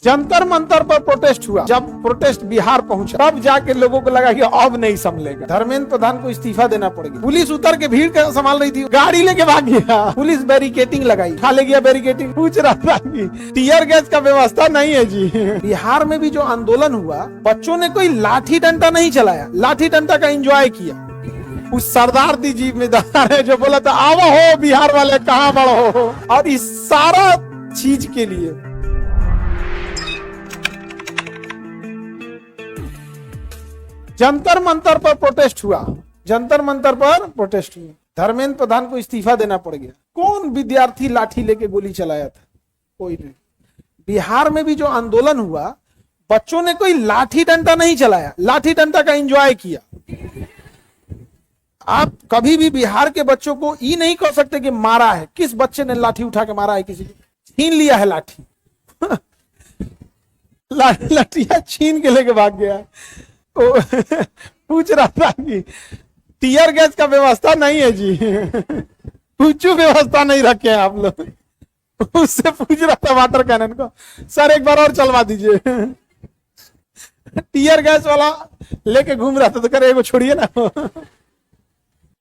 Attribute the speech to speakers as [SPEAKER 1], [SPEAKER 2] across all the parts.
[SPEAKER 1] जंतर मंतर पर प्रोटेस्ट हुआ। जब प्रोटेस्ट बिहार पहुंचा तब जाके लोगों को लगा कि अब नहीं संभलेगा, धर्मेंद्र प्रधान को इस्तीफा देना पड़ेगा। पुलिस उतर के भीड़ का संभाल रही थी, गाड़ी लेके भाग गया। पुलिस बैरिकेटिंग लगाई, उठा ले गया बैरिकेटिंग, पूछ रहा था कि टीयर गैस का व्यवस्था नहीं है जी। बिहार में भी जो आंदोलन हुआ, बच्चों ने कोई लाठी डंडा नहीं चलाया, लाठी डंडा का एंजॉय किया। उस सरदार दी जिम्मेदार है जो बोला था आओ हो बिहार वाले कहाँ बढ़ो, और इस सारा चीज के लिए जंतर मंतर पर प्रोटेस्ट हुआ। जंतर मंतर पर प्रोटेस्ट हुआ, धर्मेंद्र प्रधान को इस्तीफा देना पड़ गया। कौन विद्यार्थी लाठी लेके गोली चलाया था? कोई नहीं। बिहार में भी जो आंदोलन हुआ, बच्चों ने कोई लाठी डंडा नहीं चलाया, लाठी डंडा का एंजॉय किया। आप कभी भी बिहार के बच्चों को ये नहीं कह सकते कि मारा है। किस बच्चे ने लाठी उठा के मारा है? किसी को छीन लिया है लाठी। लाठिया छीन के लेके भाग गया। पूछ रहा था कि टीयर गैस का व्यवस्था नहीं है जी, कुछ व्यवस्था नहीं रखे हैं आप लोग। उससे पूछ रहा था वाटर कैनन को, सर एक बार और चलवा दीजिए। टीयर गैस वाला लेके घूम रहा था तो करे एगो छोड़िए ना।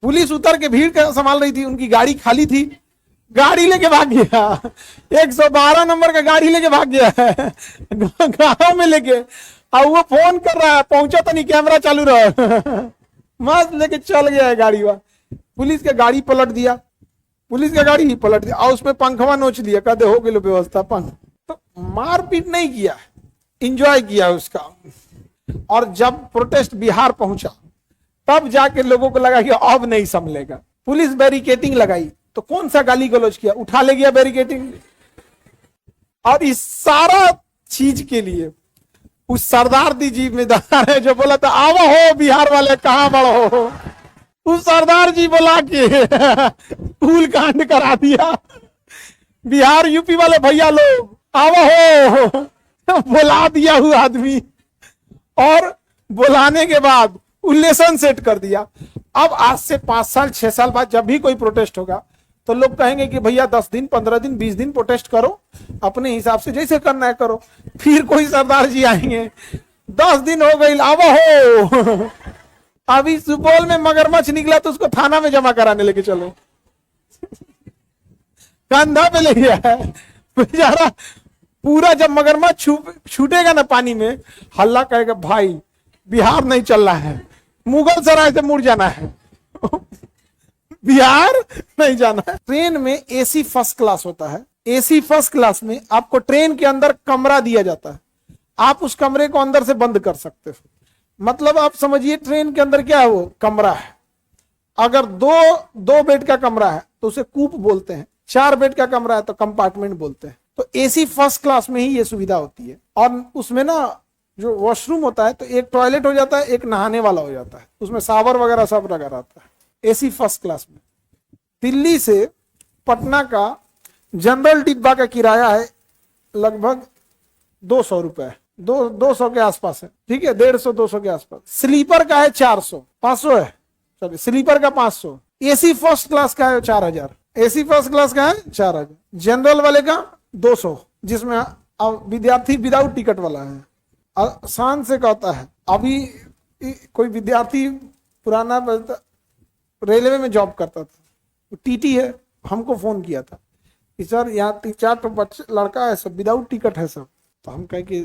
[SPEAKER 1] पुलिस उतर के भीड़ का संभाल रही थी, उनकी गाड़ी खाली थी, गाड़ी लेके भाग गया। 112 नंबर का गाड़ी लेके भाग गया है गांव में लेके। और वो फोन कर रहा है, पहुंचा तो नहीं, कैमरा चालू रहा। मस्त लेके चल गया है गाड़ी। वह पुलिस का गाड़ी पलट दिया, पुलिस का गाड़ी ही पलट दिया और उसमें पंखवा नोच दिया, कहते हो गए व्यवस्था पंख। तो मारपीट नहीं किया, इंजॉय किया उसका। और जब प्रोटेस्ट बिहार पहुंचा तब जाके लोगों को लगा कि अब नहीं संभलेगा। पुलिस बैरिकेटिंग लगाई, तो कौन सा गाली गलौज किया? उठा ले गया बैरिकेटिंग। और इस सारा चीज के लिए उस सरदार दी जिम्मेदार है जो बोला था आओ हो बिहार वाले कहाँ बढ़ो, उस सरदार जी बोला के फूल कांड करा दिया। बिहार यूपी वाले भैया लोग आओ हो बुला दिया हुआ आदमी, और बुलाने के बाद उल्लेसन सेट कर दिया। अब आज से 5 साल 6 साल बाद जब भी कोई प्रोटेस्ट होगा तो लोग कहेंगे कि भैया 10 दिन 15 दिन 20 दिन प्रोटेस्ट करो, अपने हिसाब से जैसे करना है करो। फिर कोई सरदार जी आएंगे, 10 दिन हो गई अब हो। अभी सुपौल में मगरमच्छ निकला तो उसको थाना में जमा कराने लेके चलो, कंधा पे ले गया है बेचारा। पूरा जब मगरमच्छ छूटेगा ना पानी में, हल्ला कहेगा भाई बिहार नहीं चल रहा है, मुगल सराय से मुड़ जाना है, बिहार नहीं जाना है। ट्रेन में एसी फर्स्ट क्लास होता है। एसी फर्स्ट क्लास में आपको ट्रेन के अंदर कमरा दिया जाता है, आप उस कमरे को अंदर से बंद कर सकते हो। मतलब आप समझिए ट्रेन के अंदर क्या है, वो कमरा है। अगर दो बेड का कमरा है तो उसे कूप बोलते हैं, 4 बेड का कमरा है तो कंपार्टमेंट बोलते हैं। तो एसी फर्स्ट क्लास में ही ये सुविधा होती है। और उसमें ना जो वॉशरूम होता है तो एक टॉयलेट हो जाता है, एक नहाने वाला हो जाता है, उसमें शावर वगैरह सब लगा रहता है एसी फर्स्ट क्लास में। दिल्ली से पटना का जनरल डिब्बा का किराया है लगभग 200 रुपए, 200 के आसपास है, ठीक है, 150-200 के आसपास। स्लीपर का है 400, 500 है, सॉरी स्लीपर का 500। एसी फर्स्ट क्लास का है 4000, एसी फर्स्ट क्लास का है 4000। जनरल वाले का 200, जिसमें विद्यार्थी विदाउट टिकट वाला है। आसान से कहता है, अभी कोई विद्यार्थी पुराना रेलवे में जॉब करता था, टीटी है, हमको फोन किया था कि सर यहाँ 3-4 बच्चे लड़का है सब विदाउट टिकट है सब। तो हम कहे कि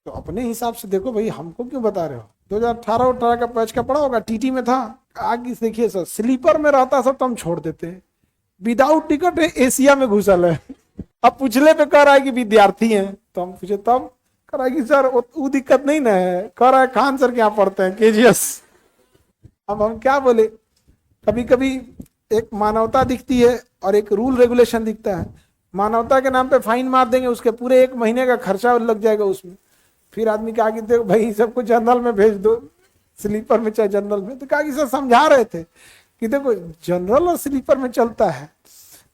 [SPEAKER 1] तो अपने हिसाब से देखो भाई, हमको क्यों बता रहे हो? 2018 का बैच का पड़ा होगा, टीटी में था। आगे देखिए सर, स्लीपर में रहता सब तो हम छोड़ देते हैं, विदाउट टिकट है, एशिया में घुसल है। अब पूछले पे कह रहा है कि विद्यार्थी है, तो हम पूछे तब कह रहा है कि सर वो दिक्कत नहीं ना है, कह रहा है खान सर क्या पढ़ते हैं KGS। अब हम क्या बोले, कभी कभी एक मानवता दिखती है और एक रूल रेगुलेशन दिखता है। मानवता के नाम पे फाइन मार देंगे, उसके पूरे 1 महीने का खर्चा लग जाएगा उसमें। फिर आदमी कहा कि देखो भाई सबको जनरल में भेज दो, स्लीपर में चाहे जनरल में। तो कहा कि सर समझा रहे थे कि देखो जनरल और स्लीपर में चलता है,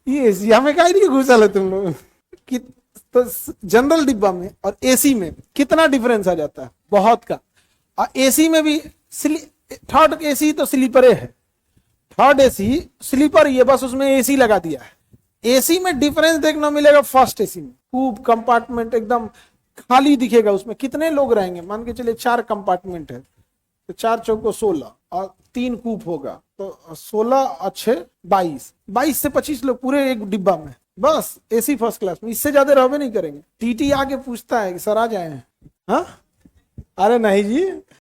[SPEAKER 1] ये एशिया में काहे नहीं घुसल है तुम लोग कि। तो जनरल डिब्बा में और एसी में कितना डिफरेंस आ जाता है, बहुत का। और एसी में भी थर्ड एसी तो स्लीपरे है, थर्ड एसी स्लीपर, ये बस उसमें एसी लगा दिया है। एसी में डिफरेंस देखना मिलेगा फर्स्ट एसी में, खूब कंपार्टमेंट एकदम खाली दिखेगा, उसमें कितने लोग रहेंगे, मान के चलिए 4 कंपार्टमेंट है, तो 4 चौको 16 और 3 कूप होगा, तो 16 अच्छे 22, 22 से 25 लोग पूरे एक डिब्बा में, बस एसी फर्स्ट क्लास में, इससे ज्यादा रहबे नहीं करेंगे। टीटी आके पूछता है कि सर आ जाए हैं, हाँ? अरे नहीं जी,